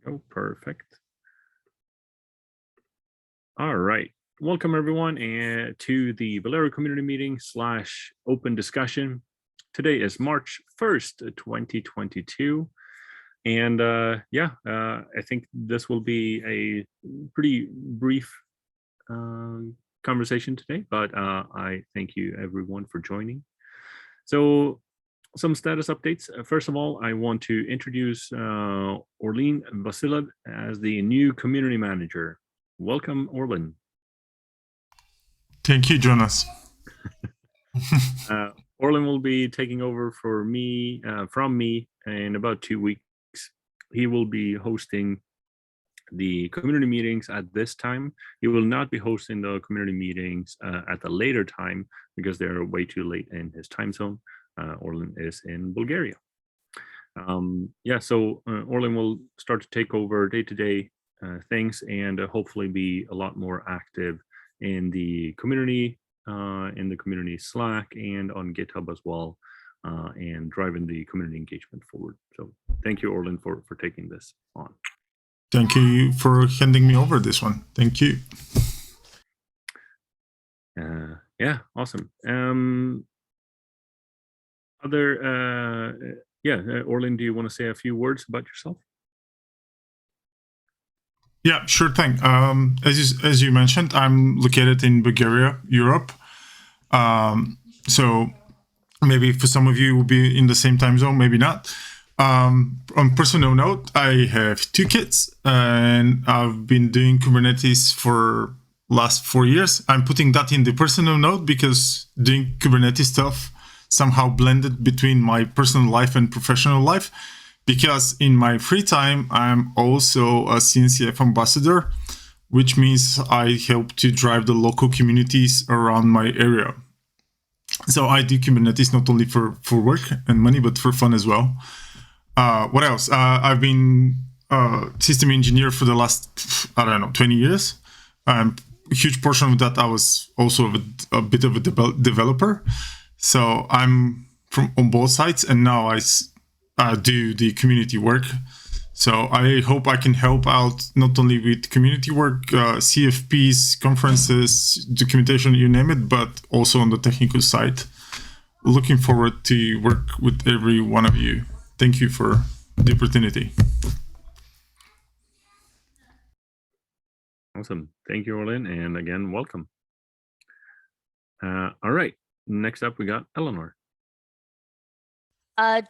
Oh, perfect. All right. Welcome everyone to the Valero community meeting / open discussion. Today is March 1st, 2022. And I think this will be a pretty brief conversation today, but I thank you everyone for joining. So some status updates. First of all, I want to introduce Orlin Vasilov as the new community manager. Welcome, Orlin. Thank you, Jonas. Orlin will be taking over for me from me in about 2 weeks. He will be hosting the community meetings at this time. He will not be hosting the community meetings at a later time because they're way too late in his time zone. Orlin is in Bulgaria. So Orlin will start to take over day-to-day things and hopefully be a lot more active in the community Slack and on GitHub as well, and driving the community engagement forward. So thank you, Orlin, for taking this on. Thank you for handing me over this one. Thank you. Awesome. Orlin, do you want to say a few words about yourself? Yeah, sure thing. As you mentioned, I'm located in Bulgaria, Europe. So maybe for some of you will be in the same time zone, maybe not. On personal note, I have 2 kids and I've been doing Kubernetes for last 4 years. I'm putting that in the personal note because doing Kubernetes stuff somehow blended between my personal life and professional life, because in my free time, I'm also a CNCF ambassador, which means I help to drive the local communities around my area. So I do Kubernetes not only for work and money, but for fun as well. What else? I've been a system engineer for the last, 20 years. A huge portion of that, I was also a bit of a developer. So I'm on both sides, and now I do the community work. So I hope I can help out not only with community work, CFPs, conferences, documentation, you name it, but also on the technical side. Looking forward to work with every one of you. Thank you for the opportunity. Awesome. Thank you, Orlin. And again, welcome. All right. Next up, we got Eleanor.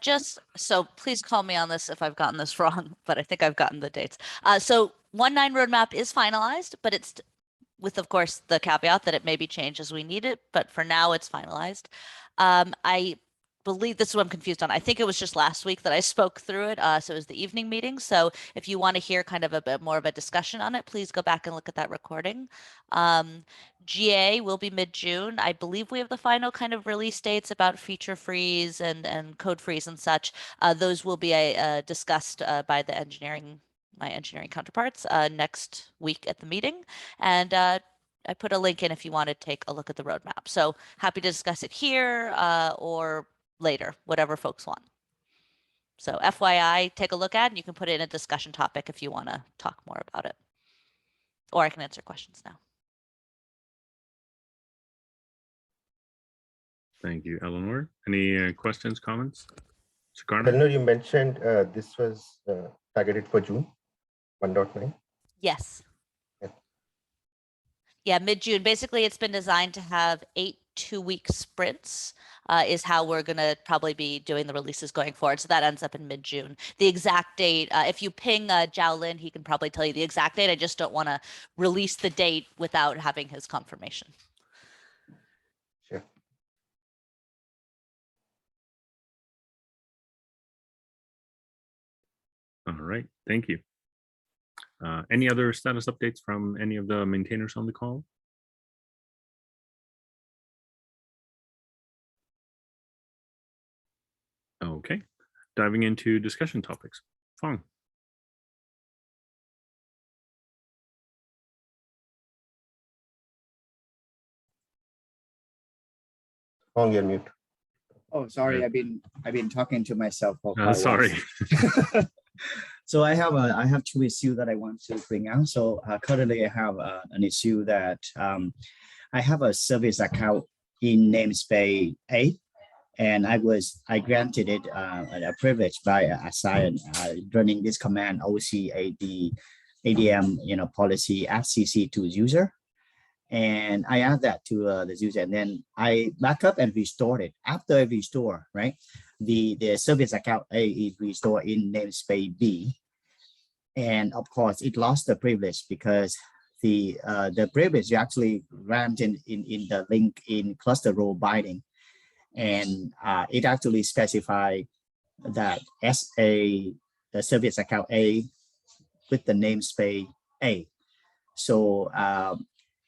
Just so please call me on this if I've gotten this wrong, but I think I've gotten the dates. So 1.9 roadmap is finalized, but it's with, of course, the caveat that it may be changed as we need it. But for now, it's finalized. I believe this is what I'm confused on. I think it was just last week that I spoke through it. So it was the evening meeting. So if you want to hear kind of a bit more of a discussion on it, please go back and look at that recording. GA will be mid-June. I believe we have the final kind of release dates about feature freeze and code freeze and such. Those will be discussed by my engineering counterparts next week at the meeting. And I put a link in if you want to take a look at the roadmap. So happy to discuss it here or later, whatever folks want. So FYI, take a look at it, and you can put it in a discussion topic if you want to talk more about it. Or I can answer questions now. Thank you, Eleanor. Any questions, comments? Eleanor, you mentioned this was targeted for June 1.9. Yes. Yeah, mid-June. Basically, it's been designed to have 8 2-week sprints is how we're going to probably be doing the releases going forward. So that ends up in mid-June. The exact date, if you ping Zhao Lin, he can probably tell you the exact date. I just don't want to release the date without having his confirmation. Sure. All right, thank you. Any other status updates from any of the maintainers on the call? Okay, diving into discussion topics. Fong. Fong, you're mute. Oh, sorry. I've been talking to myself for quite a while. Sorry. So I have two issues that I want to bring out. So currently I have an issue that I have a service account in namespace A, and I granted it a privilege by assign running this command OCAD ADM policy FCC to user. And I add that to the user, and then I back up and restore it. After I restore, right, the service account A is restored in namespace B, and of course it lost the privilege because the privilege actually ran in the link in cluster role binding, and it actually specify that as the service account A with the namespace A. So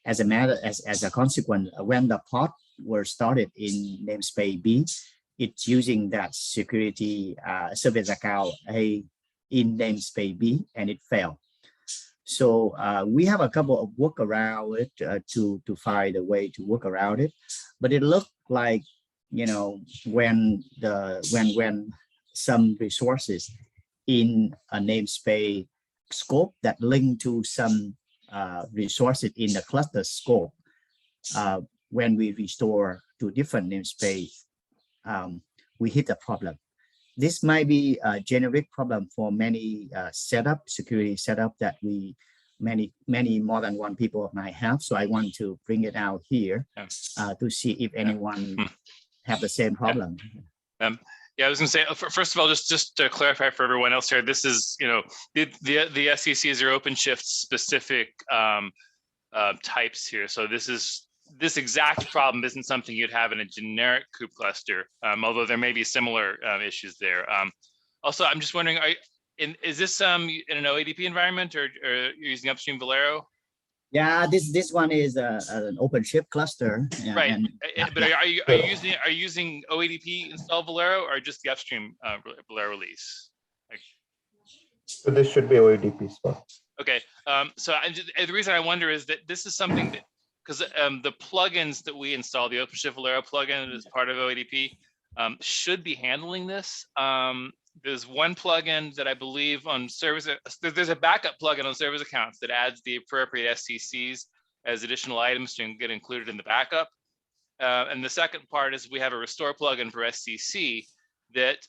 as a consequence, when the pod were started in namespace B, it's using that security service account A in namespace B, and it failed. So we have a couple of workaround it to find a way to work around it, but it looked like, you know, when some resources in a namespace scope that link to some resources in the cluster scope, when we restore to different namespace, we hit a problem. This might be a generic problem for many security setup that many more than one people might have. So I want to bring it out here to see if anyone have the same problem. Yeah, I was going to say, first of all, just to clarify for everyone else here, this is, you know, the SCCs are OpenShift specific types here. So this exact problem isn't something you'd have in a generic kube cluster, although there may be similar issues there. Also, I'm just wondering, is this in an OADP environment, or you're using upstream Valero? Yeah, this one is an OpenShift cluster. Right, but are you using OADP install Valero, or just the upstream Valero release? So this should be OADP spot. Okay, so the reason I wonder is that this is something that, because the plugins that we install, the OpenShift Valero plugin as part of OADP, should be handling this. There's one plugin that I believe on service, there's a backup plugin on service accounts that adds the appropriate SCCs as additional items to get included in the backup. And the second part is we have a restore plugin for SCC that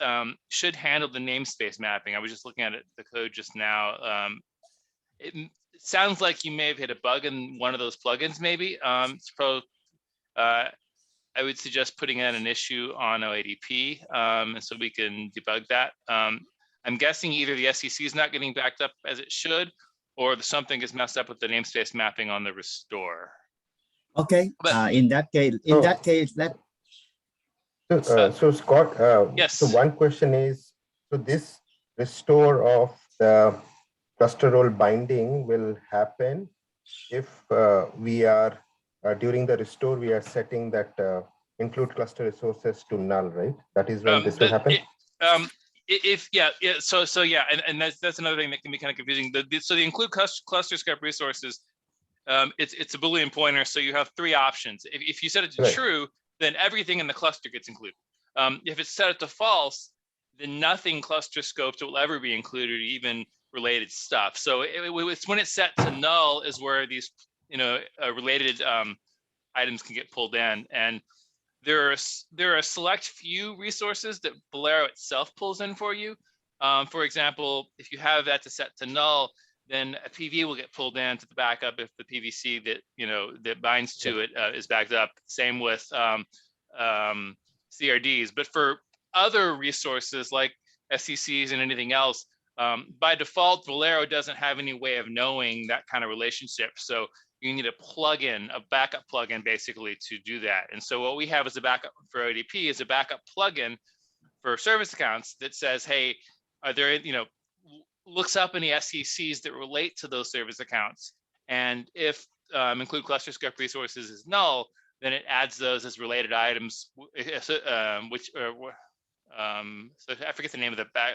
should handle the namespace mapping. I was just looking at the code just now. It sounds like you may have hit a bug in one of those plugins, maybe. I would suggest putting in an issue on OADP, so we can debug that. I'm guessing either the SCC is not getting backed up as it should, or something is messed up with the namespace mapping on the restore. Okay. In that case, let. So Scott, yes. So one question is, so this restore of the cluster role binding will happen if we are during the restore, we are setting that include cluster resources to null, right? That is when this will happen. So yeah, and that's another thing that can be kind of confusing. So the include cluster scope resources, it's a Boolean pointer. So you have three options. If you set it to true, then everything in the cluster gets included. If it's set it to false, then nothing cluster scoped will ever be included, even related stuff. So it's when it's set to null is where these related items can get pulled in, and there are a select few resources that Valero itself pulls in for you. For example, if you have that to set to null, then a PV will get pulled in to the backup if the PVC that binds to it is backed up. Same with CRDs. But for other resources like SCCs and anything else, by default, Valero doesn't have any way of knowing that kind of relationship. So you need a plugin, a backup plugin, basically, to do that. And so what we have as a backup for OADP is a backup plugin for service accounts that says, hey, are there, looks up any SCCs that relate to those service accounts. And if include cluster scope resources is null, then it adds those as related items, so I forget the name of I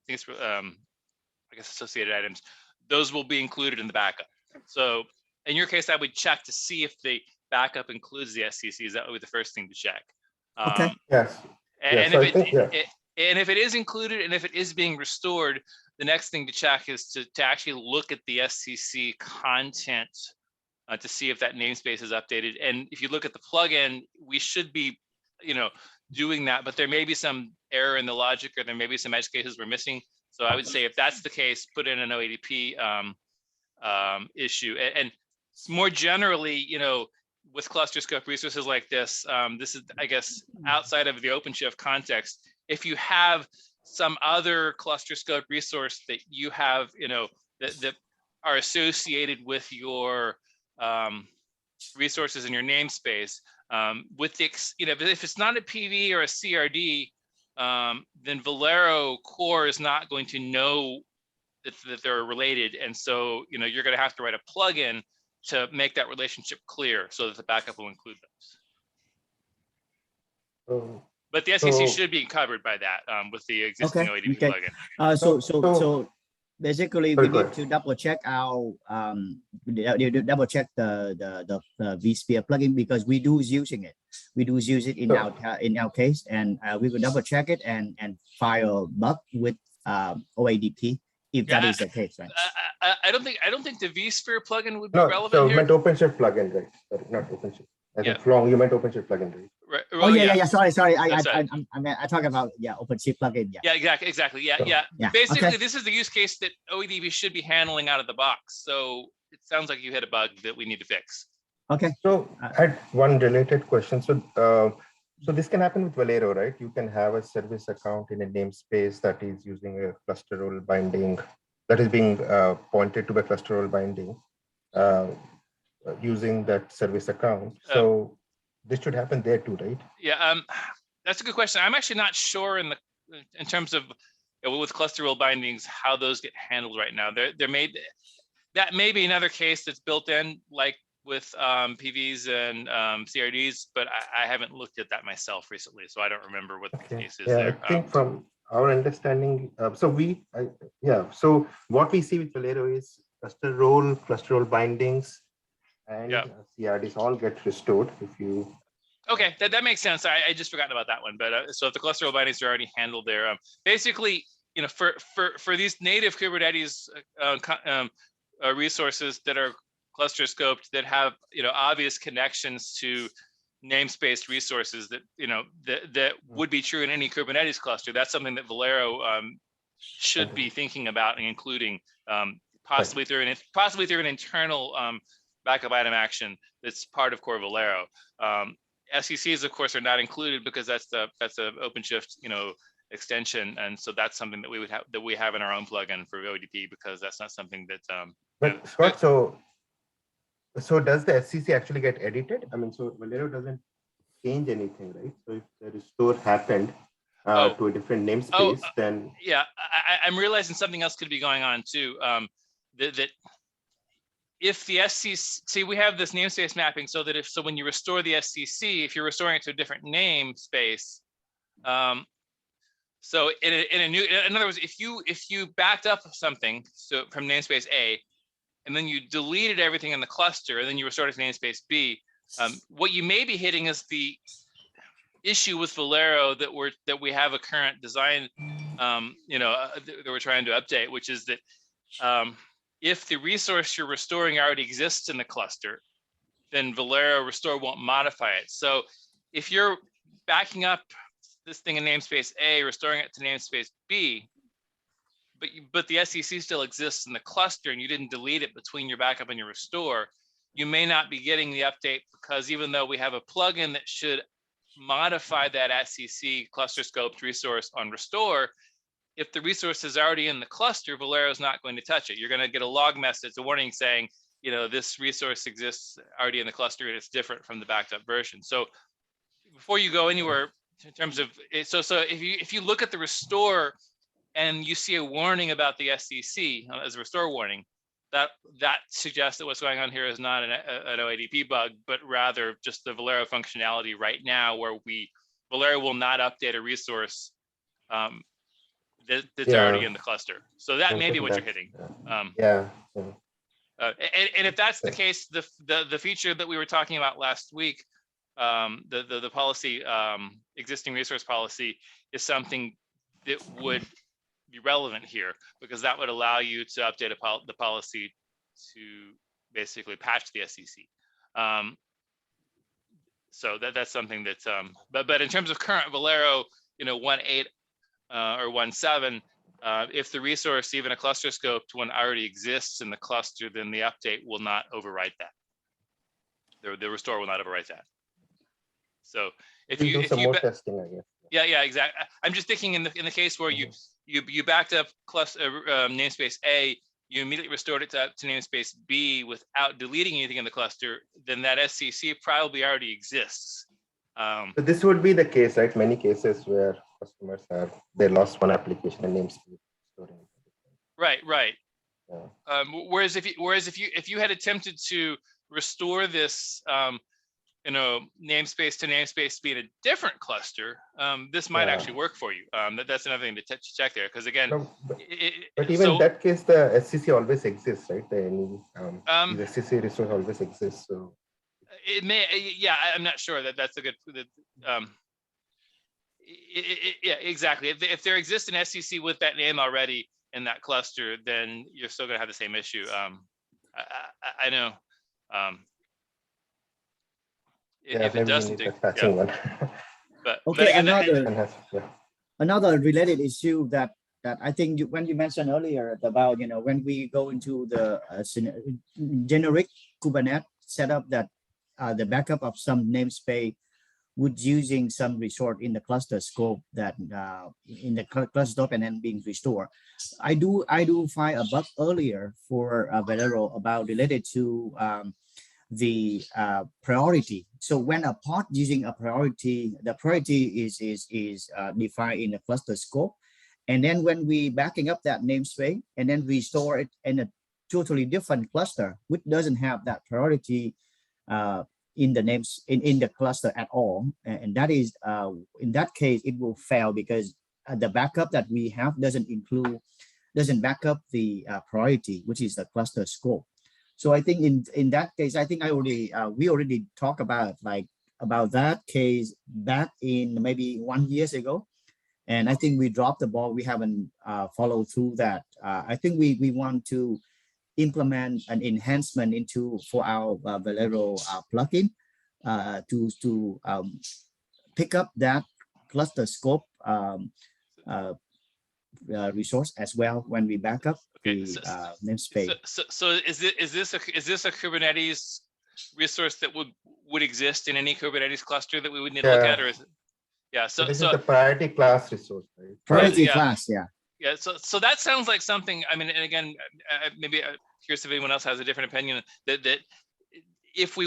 think it's I guess associated items. Those will be included in the backup. So in your case, I would check to see if the backup includes the SCCs. That would be the first thing to check. Okay. Yes. And if it is included, and if it is being restored, the next thing to check is to actually look at the SCC content to see if that namespace is updated. And if you look at the plugin, we should be, doing that, but there may be some error in the logic, or there may be some edge cases we're missing. So I would say if that's the case, put in an OADP issue. And more generally, with cluster scope resources like this, this is, I guess, outside of the OpenShift context. If you have some other cluster scope resource that you have, that are associated with your resources in your namespace, with the, if it's not a PV or a CRD, then Valero core is not going to know that they're related. And so, you're going to have to write a plugin to make that relationship clear so that the backup will include those. But the SEC should be covered by that with the existing OADP plugin. So basically, we need to double check our double check the vSphere plugin, because we do using it. We do use it in our case, and we will double check it and file a bug with OADP if that is the case, right? I don't think the vSphere plugin would be relevant here. Meant OpenShift plugin, right? Sorry, not OpenShift. I think wrong. You meant OpenShift plugin, right? Well, yeah. Sorry. I talk about OpenShift plugin. Yeah. Exactly. Yeah. Basically, this is the use case that OADP should be handling out of the box. So it sounds like you hit a bug that we need to fix. Okay. So I had one related question. So this can happen with Velero, right? You can have a service account in a namespace that is using a cluster role binding that is being pointed to a cluster role binding using that service account. So this should happen there too, right? Yeah, that's a good question. I'm actually not sure in terms of with cluster role bindings how those get handled right now. That may be another case that's built in, like with PVs and CRDs, but I haven't looked at that myself recently, so I don't remember what the case is there. I think from our understanding, so what we see with Valero is cluster role bindings, and CRDs all get restored if you. Okay, that makes sense. I just forgotten about that one. But so if the cluster role bindings are already handled there, basically, for these native Kubernetes resources that are cluster scoped, that have obvious connections to namespace resources that that would be true in any Kubernetes cluster, that's something that Valero should be thinking about and including, possibly through an internal backup item action that's part of core Valero. SECs, of course, are not included because that's the OpenShift extension, and so that's something that we have in our own plugin for OADP, because that's not something that. But Scott, so does the SCC actually get edited? I mean, so Valero doesn't change anything, right? So if the restore happened to a different namespace, then I'm realizing something else could be going on too. That if the SCC, we have this namespace mapping, so that when you restore the SCC, if you're restoring it to a different namespace, so in other words, if you backed up something from namespace A, and then you deleted everything in the cluster, and then you restored it to namespace B, what you may be hitting is the issue with Valero that we have a current design, that we're trying to update, which is that if the resource you're restoring already exists in the cluster, then Valero restore won't modify it. So if you're backing up this thing in namespace A, restoring it to namespace B, but the SEC still exists in the cluster and you didn't delete it between your backup and your restore, you may not be getting the update, because even though we have a plugin that should modify that SEC cluster scoped resource on restore, if the resource is already in the cluster, Valero is not going to touch it. You're going to get a log message, a warning saying, this resource exists already in the cluster and it's different from the backed up version. So before you go anywhere in terms of, so if you look at the restore and you see a warning about the SCC as a restore warning, that suggests that what's going on here is not an OADP bug, but rather just the Valero functionality right now, where Valero will not update a resource that's already in the cluster. So that may be what you're hitting. And if that's the case, the feature that we were talking about last week, the policy, existing resource policy, is something that would be relevant here, because that would allow you to update the policy to basically patch the SEC. So that's something that's but in terms of current Valero, 1.8 or 1.7, if the resource, even a cluster scoped one, already exists in the cluster, then the update will not overwrite that. The restore will not overwrite that. So if We'll you do some more testing, I guess. yeah, exactly. I'm just thinking in the case where you backed up namespace A, you immediately restored it to namespace B without deleting anything in the cluster, then that SCC probably already exists. So this would be the case, right? Many cases where customers they lost one application and namespace. Right. Yeah. Whereas if you had attempted to restore this, namespace to namespace be in a different cluster, this might actually work for you. That's another thing to check there, because again, no, but even in that case, the SCC always exists, right? The SCC resource always exists. So it may, yeah, I'm not sure that's a good. Yeah, exactly. If there exists an SCC with that name already in that cluster, then you're still going to have the same issue. I know. If it doesn't, one. But okay, again, another related issue that I think when you mentioned earlier about when we go into the generic Kubernetes setup, that the backup of some namespace would using some resource in the cluster scope that in the cluster scope and then being restored. I do find a bug earlier for Velero about related to the priority. So when a pod using a priority, the priority is defined in the cluster scope, and then when we backing up that namespace and then we store it in a totally different cluster which doesn't have that priority in the names in the cluster at all, and that is in that case it will fail because the backup that we have doesn't back up the priority, which is the cluster scope. So I think in that case, I think we already talked about that case back in maybe 1 year ago, and I think we dropped the ball. We haven't followed through that. I think we want to implement an enhancement for our Velero plugin to pick up that cluster scope resource as well when we back up the namespace. So is this a Kubernetes resource that would exist in any Kubernetes cluster that we would need to look at, or is it? Yeah. So this is the priority class resource, right? Priority class, yeah. Yeah. So that sounds like something. I mean, and again, maybe curious if anyone else has a different opinion. That if we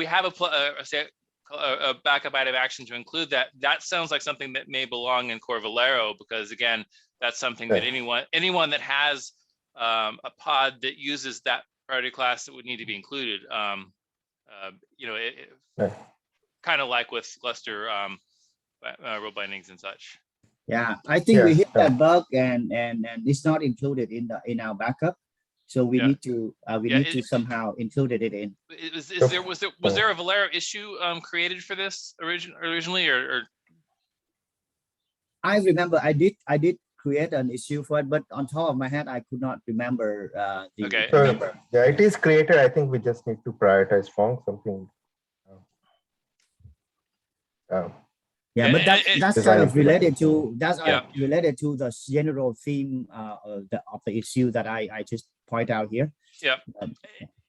have a backup item action to include that sounds like something that may belong in core Valero, because again, that's something that anyone that has a pod that uses that priority class that would need to be included. Kind of like with cluster role bindings and such. Yeah, I think we hit that bug, and it's not included in our backup. So we need to somehow include it in. Was there a Valero issue created for this originally, or? I remember I did create an issue for it, but on top of my head I could not remember the. Okay. So, yeah, it is created. I think we just need to prioritize something. Yeah, but that's kind of related to related to the general theme of the issue that I just point out here. Yeah.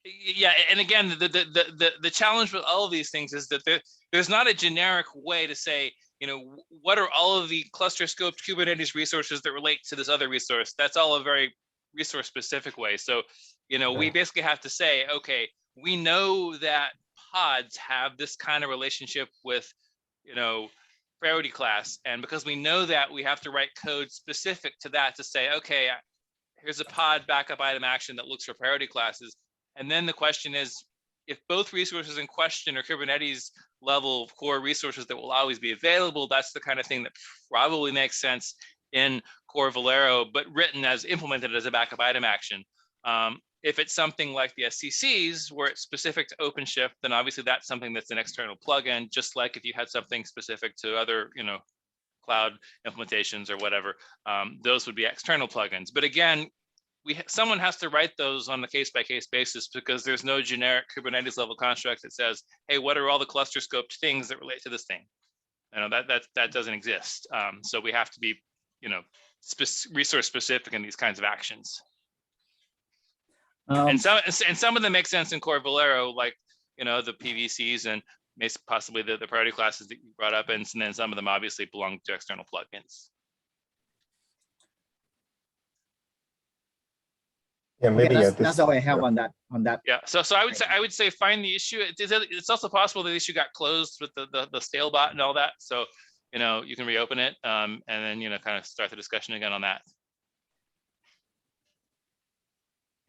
Yeah, and again, the challenge with all of these things is that there's not a generic way to say, what are all of the cluster scoped Kubernetes resources that relate to this other resource? That's all a very resource specific way. So, we basically have to say, okay, we know that pods have this kind of relationship with, priority class. And because we know that, we have to write code specific to that to say, okay, here's a pod backup item action that looks for priority classes. And then the question is, if both resources in question are Kubernetes level core resources that will always be available, that's the kind of thing that probably makes sense in core Valero, but implemented as a backup item action. If it's something like the SCCs where it's specific to OpenShift, then obviously that's something that's an external plugin, just like if you had something specific to other, cloud implementations or whatever, those would be external plugins. But again, someone has to write those on a case-by-case basis, because there's no generic Kubernetes level construct that says, hey, what are all the cluster scoped things that relate to this thing? You know, that doesn't exist. So we have to be, you know, resource specific in these kinds of actions. And some of them make sense in core Valero, like, you know, the PVCs and possibly the priority classes that you brought up, and then some of them obviously belong to external plugins. Yeah, maybe okay, that's all I have on that. Yeah, so I would say find the issue. It's also possible the issue got closed with the stale bot and all that. So, you know, you can reopen it and then, you know, kind of start the discussion again on that.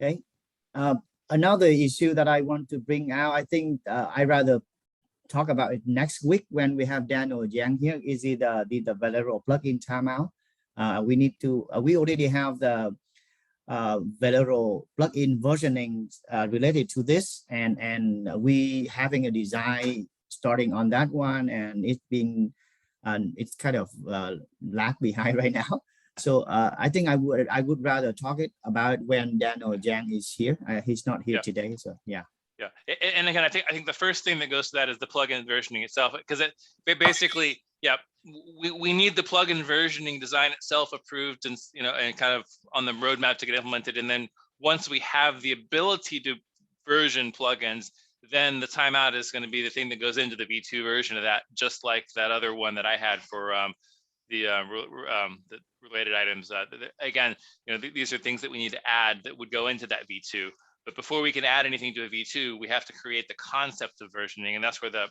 Okay. Another issue that I want to bring out, I think I rather talk about it next week when we have Daniel Jiang here, is the Velero plugin timeout. We need to, we already have the Velero plugin versioning related to this, and we having a design starting on that one, and it's kind of lag behind right now. So I think I would rather talk about when Daniel Jiang is here. He's not here today, so yeah. Yeah, and again, I think the first thing that goes to that is the plugin versioning itself, because it basically, yeah, we need the plugin versioning design itself approved, and, you know, and kind of on the roadmap to get implemented. And then once we have the ability to version plugins, then the timeout is going to be the thing that goes into the V2 version of that, just like that other one that I had for the related items. Again, you know, these are things that we need to add that would go into that V2. But before we can add anything to a V2, we have to create the concept of versioning, and that's where the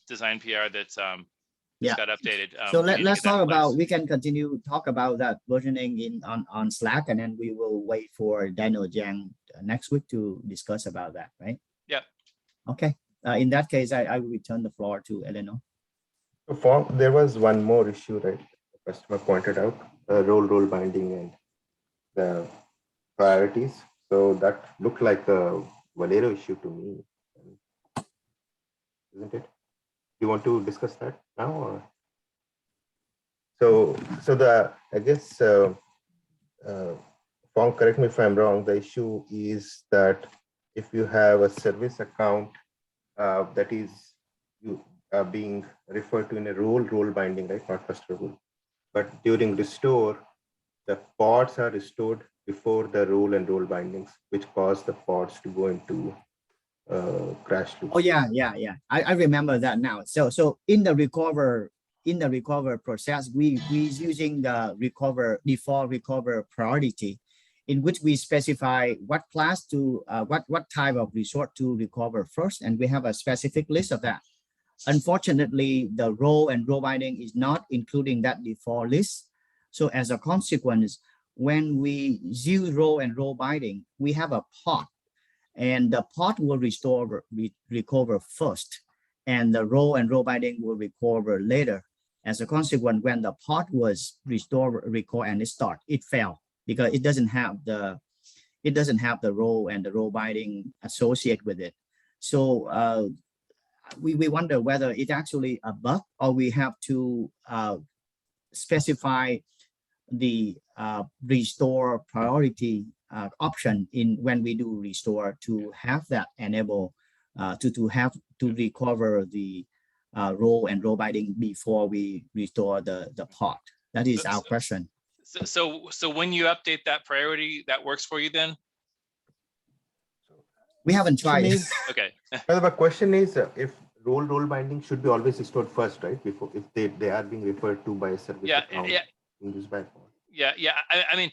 design PR that's got updated. So let's talk about. We can continue talk about that versioning on Slack, and then we will wait for Daniel Jiang next week to discuss about that, right? Yeah. Okay. In that case, I will return the floor to Eleanor. There was one more issue, right? The customer pointed out role binding and the priorities. So that looked like a Valero issue to me, isn't it? You want to discuss that now, or? So I guess, Phong, correct me if I'm wrong. The issue is that if you have a service account that is being referred to in a role binding, right? Not cluster rule, but during restore, the pods are restored before the role and role bindings, which cause the pods to go into crash loop. Oh yeah. I remember that now. So in the recover process, we using the default recover priority, in which we specify what class to what type of resource to recover first, and we have a specific list of that. Unfortunately, the role and role binding is not including that default list. So as a consequence, when we use role and role binding, we have a pod, and the pod will recover first, and the role and role binding will recover later. As a consequence, when the pod was restored, recall, and start, it failed because it doesn't have the role and the role binding associated with it. So we wonder whether it's actually a bug, or we have to specify the restore priority option in when we do restore to have that enable to recover the role and role binding before we restore the pod. That is our question. So when you update that priority, that works for you then? We haven't tried it. Okay. The question is, if role binding should be always restored first, right? Before, if they are being referred to by a service account in this backbone. Yeah. I mean,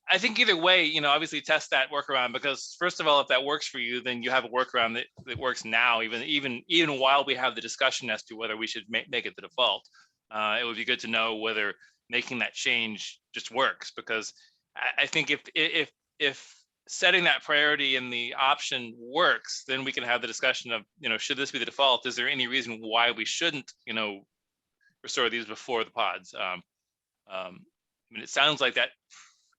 I think either way, you know, obviously test that workaround, because first of all, if that works for you, then you have a workaround that works now, even while we have the discussion as to whether we should make it the default. It would be good to know whether making that change just works, because I think if setting that priority in the option works, then we can have the discussion of, you know, should this be the default? Is there any reason why we shouldn't, you know, restore these before the pods? I mean, it sounds like that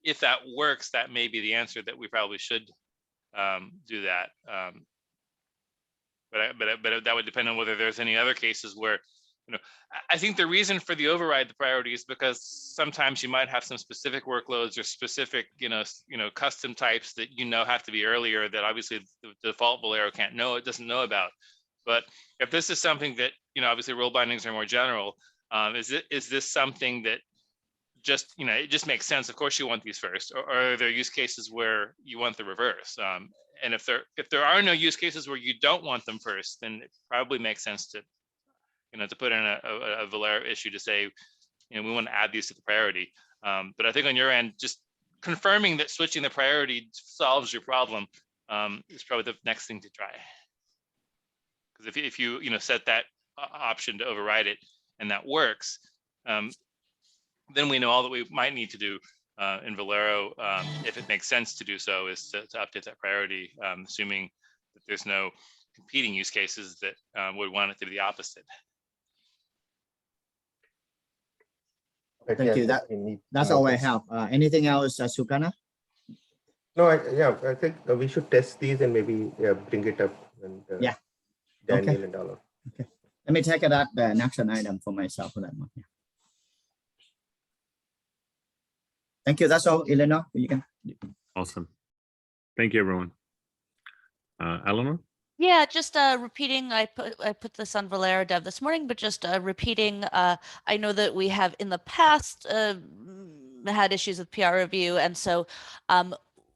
if that works, that may be the answer, that we probably should do that. But that would depend on whether there's any other cases where, I think the reason for the override the priority is because sometimes you might have some specific workloads or specific, custom types that have to be earlier that obviously the default Valero it doesn't know about. But if this is something that, obviously role bindings are more general, is this something that just, it just makes sense? Of course you want these first, or are there use cases where you want the reverse? And if there are no use cases where you don't want them first, then it probably makes sense to put in a Valero issue to say, we want to add these to the priority. But I think on your end, just confirming that switching the priority solves your problem is probably the next thing to try. Because if you set that option to override it and that works, then we know all that we might need to do in Valero, if it makes sense to do so, is to update that priority, assuming that there's no competing use cases that would want it to be the opposite. Thank you. That's all I have. Anything else, Sukana? No, I think we should test these and maybe bring it up. And, Daniel Okay. and all. Okay. Let me take that an action item for myself for that one. Yeah. Thank you. That's all, Eleanor. You can. Awesome. Thank you, everyone. Eleanor? Yeah, just repeating, I put this on Valero Dev this morning, but just repeating, I know that we have in the past had issues with PR review. And so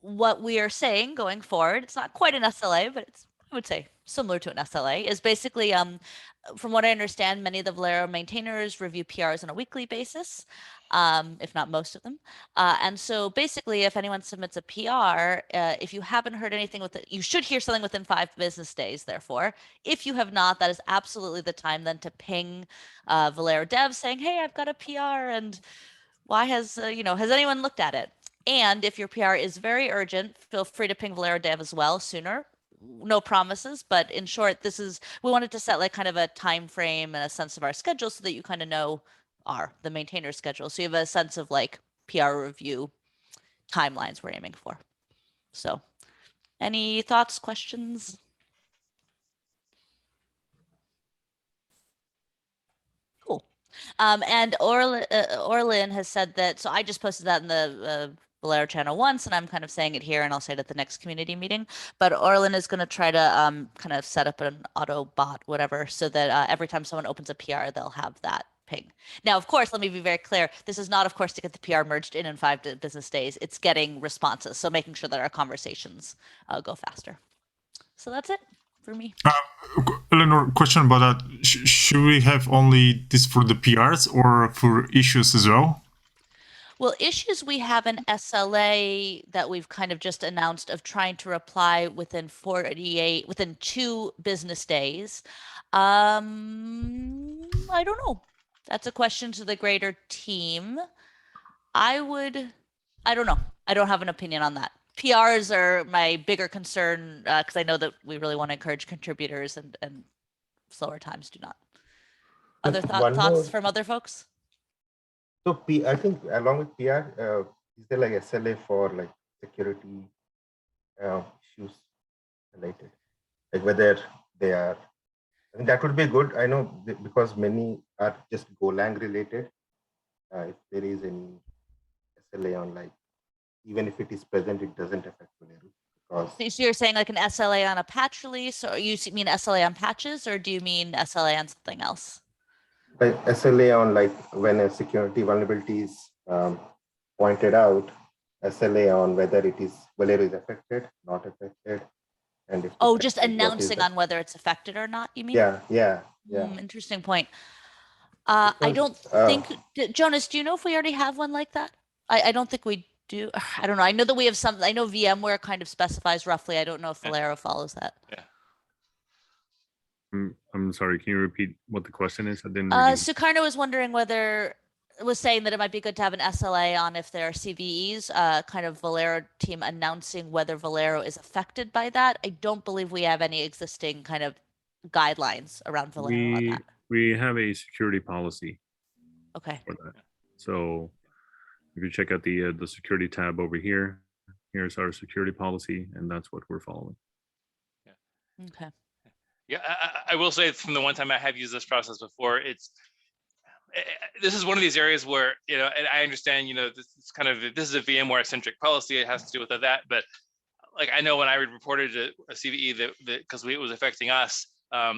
what we are saying going forward, it's not quite an SLA, but it's, I would say, similar to an SLA, is basically, from what I understand, many of the Valero maintainers review PRs on a weekly basis, if not most of them. And so basically, if anyone submits a PR, if you haven't heard anything with it, you should hear something within 5 business days, therefore. If you have not, that is absolutely the time then to ping Valero Dev saying, hey, I've got a PR, and why has anyone looked at it? And if your PR is very urgent, feel free to ping Valero Dev as well sooner. No promises, but in short, we wanted to set like kind of a time frame and a sense of our schedule so that you kind of know the maintainer schedule. So you have a sense of like PR review timelines we're aiming for. So any thoughts, questions? Cool. And Orlin has said that, so I just posted that in the Valero channel once, and I'm kind of saying it here, and I'll say it at the next community meeting. But Orlin is going to try to kind of set up an auto bot, whatever, so that every time someone opens a PR, they'll have that ping. Now, of course, let me be very clear. This is not, of course, to get the PR merged in 5 business days. It's getting responses, so making sure that our conversations go faster. So that's it for me. Eleanor, question about that. Should we have only this for the PRs or for issues as well? Well, issues, we have an SLA that we've kind of just announced of trying to reply within 2 business days. I don't know. That's a question to the greater team. I don't know. I don't have an opinion on that. PRs are my bigger concern because I know that we really want to encourage contributors, and slower times do not. Other thoughts from other folks? So I think along with PR, is there like SLA for like security issues related? Like whether they are, I think that would be good. I know because many are just Golang related. If there is any SLA on like, even if it is present, it doesn't affect Valero. Because so you're saying like an SLA on a patch release, or you mean SLA on patches, or do you mean SLA on something else? Like SLA on like when a security vulnerability is pointed out, SLA on whether it is Valero is affected, not affected, and if just announcing on whether it's affected or not. You mean? Yeah. Interesting point. I don't think, Jonas, do you know if we already have one like that? I don't think we do. I don't know. I know that we have some. I know VMware kind of specifies roughly. I don't know if Valero follows that. Yeah. I'm sorry, can you repeat what the question is? I didn't. Sukarno was saying that it might be good to have an SLA on if there are CVEs, kind of Valero team announcing whether Valero is affected by that. I don't believe we have any existing kind of guidelines around Valero on that. We have a security policy. Okay. For that. So if you check out the security tab over here, here's our security policy, and that's what we're following. Okay. Yeah, I will say from the one time I have used this process before, this is one of these areas where, and I understand, this is a VMware centric policy. It has to do with that. But like, I know when I reported to a CVE that because it was affecting us, I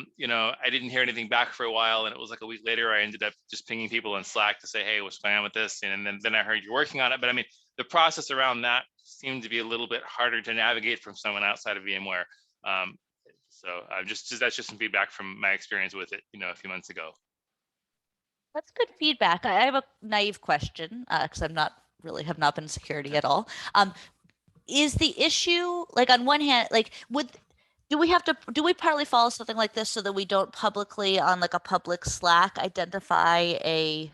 didn't hear anything back for a while. And it was like a week later, I ended up just pinging people in Slack to say, hey, what's going on with this? And then I heard you're working on it. But I mean, the process around that seemed to be a little bit harder to navigate from someone outside of VMware. So that's just some feedback from my experience with it, a few months ago. That's good feedback. I have a naive question because have not been in security at all. Is the issue, like, on one hand, like, do we partly follow something like this so that we don't publicly on like a public Slack identify a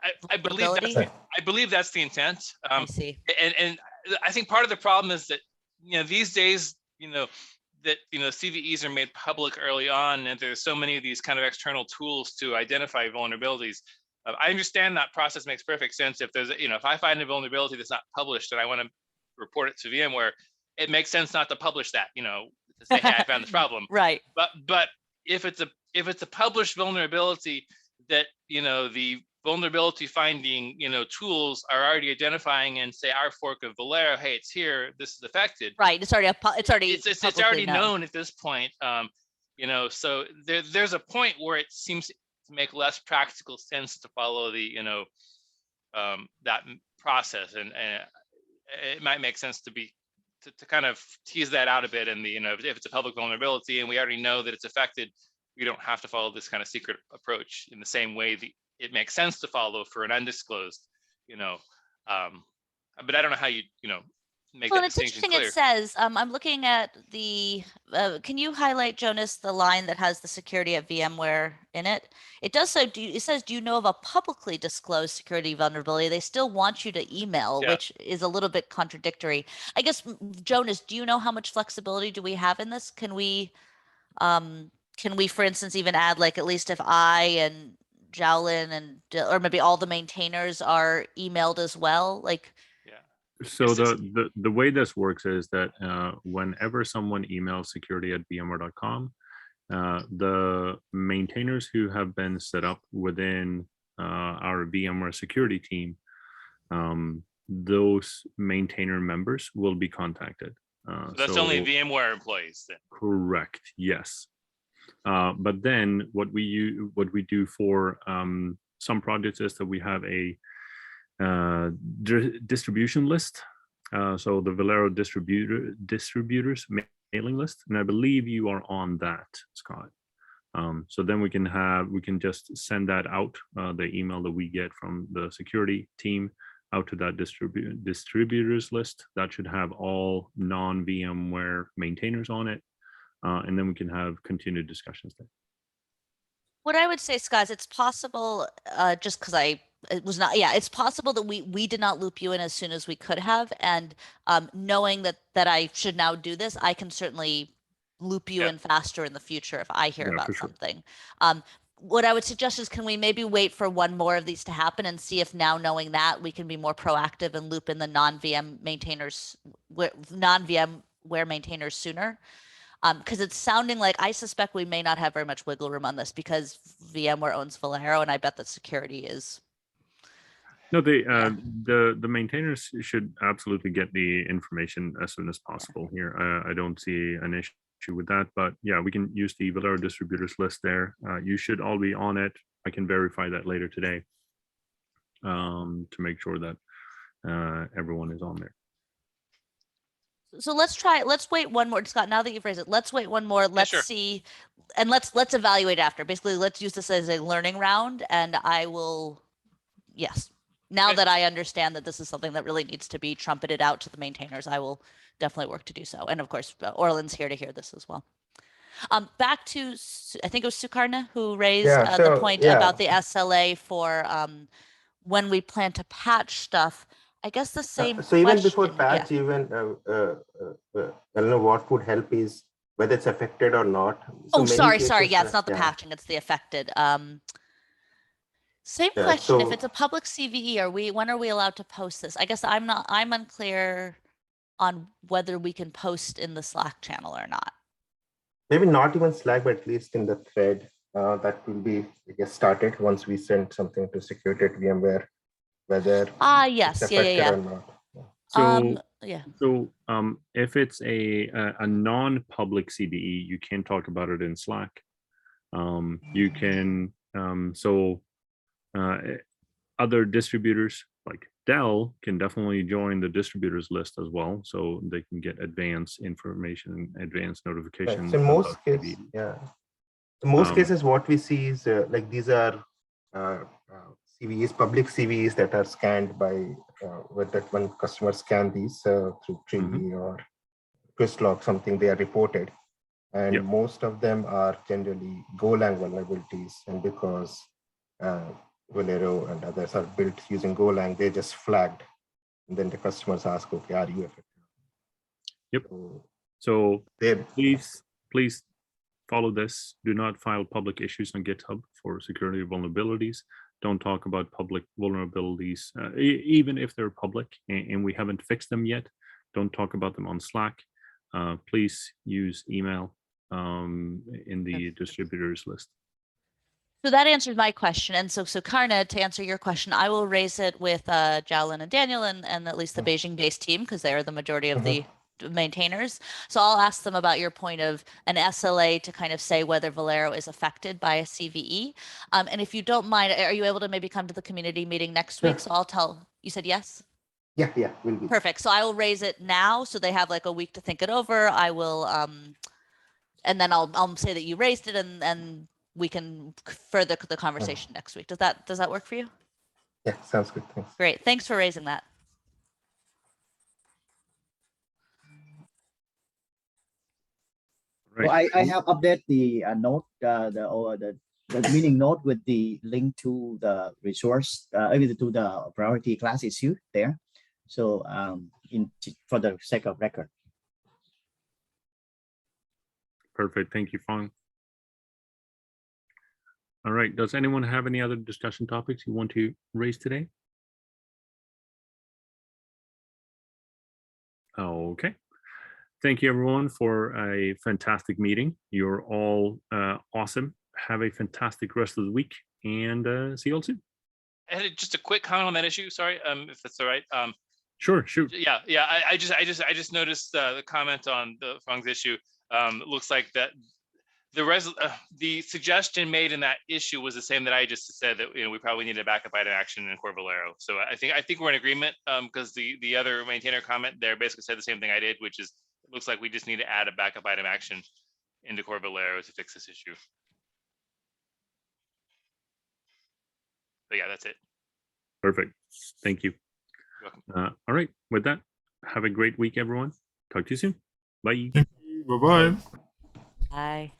I believe vulnerability? I believe that's the intent. I see. And I think part of the problem is that, these days, that, CVEs are made public early on, and there's so many of these kind of external tools to identify vulnerabilities. I understand that process makes perfect sense. If there's, if I find a vulnerability that's not published and I want to report it to VMware, it makes sense not to publish that, to say, hey, I found this problem. Right. But if it's a published vulnerability that, the vulnerability finding, tools are already identifying and say our fork of Valero, hey, it's here, this is affected. Right. It's already known at this point. So there's a point where it seems to make less practical sense to follow the, that process, and it might make sense to kind of tease that out a bit. And if it's a public vulnerability and we already know that it's affected, we don't have to follow this kind of secret approach in the same way that it makes sense to follow for an undisclosed, but I don't know how you, make that distinction clear. It says, I'm looking at the, can you highlight, Jonas, the line that has the security at VMware in it? It does so, it says, do you know of a publicly disclosed security vulnerability? They still want you to email, which is a little bit contradictory. I guess, Jonas, do you know how much flexibility do we have in this? Can we, for instance, even add, like, at least if I and Jowlin and, or maybe all the maintainers are emailed as well? Like, so the way this works is that whenever someone emails security@vmware.com, the maintainers who have been set up within our VMware security team, those maintainer members will be contacted. So that's only VMware employees then? Correct, yes. But then what we do for some projects is that we have a distribution list. So the Velero distributors mailing list, and I believe you are on that, Scott. So then we can just send that out, the email that we get from the security team out to that distributors list. That should have all non-VMware maintainers on it, and then we can have continued discussions there. What I would say, Scott, is it's possible, just because it's possible that we did not loop you in as soon as we could have. And knowing that I should now do this, I can certainly loop you in faster in the future if I hear about something. What I would suggest is, can we maybe wait for one more of these to happen and see if now, knowing that, we can be more proactive and loop in the non-VMware maintainers sooner? Because it's sounding like, I suspect we may not have very much wiggle room on this because VMware owns Valero, and I bet that security is. No, the maintainers should absolutely get the information as soon as possible here. I don't see an issue with that, but yeah, we can use the Valero distributors list there. You should all be on it. I can verify that later today to make sure that everyone is on there. So let's wait one more, Scott, now that you've raised it, let's wait one more. Let's see, and let's evaluate after. Basically, let's use this as a learning round, and I will, now that I understand that this is something that really needs to be trumpeted out to the maintainers, I will definitely work to do so. And of course, Orland's here to hear this as well. Back to, I think it was Sukarna who raised the point about the SLA for when we plan to patch stuff. I guess the same. So even before patch, even I don't know what would help is whether it's affected or not. So sorry. Yeah, it's not the patching; it's the affected. Same question. If it's a public CVE, when are we allowed to post this? I guess I'm unclear on whether we can post in the Slack channel or not. maybe not even Slack, but at least in the thread that will be, I guess, started once we send something to security at VMware, whether Yes. it's Yeah. affected Yeah. or not. So Yeah. So if it's a non-public CVE, you can talk about it in Slack. You can other distributors like Dell can definitely join the distributors list as well, so they can get advanced information, advanced Right. notifications. So in most about cases, CVE. yeah. In most Um, cases, what we see is like these are CVEs, public CVEs that are scanned by with that when customers scan these through Tree or Twistlog, something they are reported. And Yep. most of them are generally Golang vulnerabilities. And because Valero and others are built using Golang, they just flagged. And then the customers ask, okay, are you affected? Yep. So they're- please follow this. Do not file public issues on GitHub for security vulnerabilities. Don't talk about public vulnerabilities, even if they're public and we haven't fixed them yet. Don't talk about them on Slack. Please use email in the distributors list. So that answers my question. And so Karna, to answer your question, I will raise it with Jalen and Daniel and at least the Beijing-based team, because they are the majority of the maintainers. So I'll ask them about your point of an SLA to kind of say whether Valero is affected by a CVE. And if you don't mind, are you able to maybe come to the community meeting next week? So I'll tell, you said yes? Yeah, we'll be. Perfect. So I will raise it now so they have like a week to think it over. I will, and then I'll say that you raised it and we can further the conversation next week. Does that work for you? Yeah, sounds good. Thanks. Great. Thanks for raising that. Right. So I have updated the note, the meeting note with the link to the resource, to the priority class issue there. So for the sake of record. Perfect. Thank you, Fong. All right. Does anyone have any other discussion topics you want to raise today? Okay. Thank you, everyone, for a fantastic meeting. You're all awesome. Have a fantastic rest of the week, and see you all soon. I had just a quick comment on that issue. Sorry, if that's all right. Sure, shoot. Yeah. I just noticed the comment on the Fong's issue. It looks like that the suggestion made in that issue was the same that I just said, that we probably need a backup item action in core Velero. So I think we're in agreement, because the other maintainer comment there basically said the same thing I did, which is it looks like we just need to add a backup item action into core Velero to fix this issue. But yeah, that's it. Perfect. Thank you. You're welcome. All right. With that, have a great week, everyone. Talk to you soon. Bye. Thank you. Bye-bye. Bye.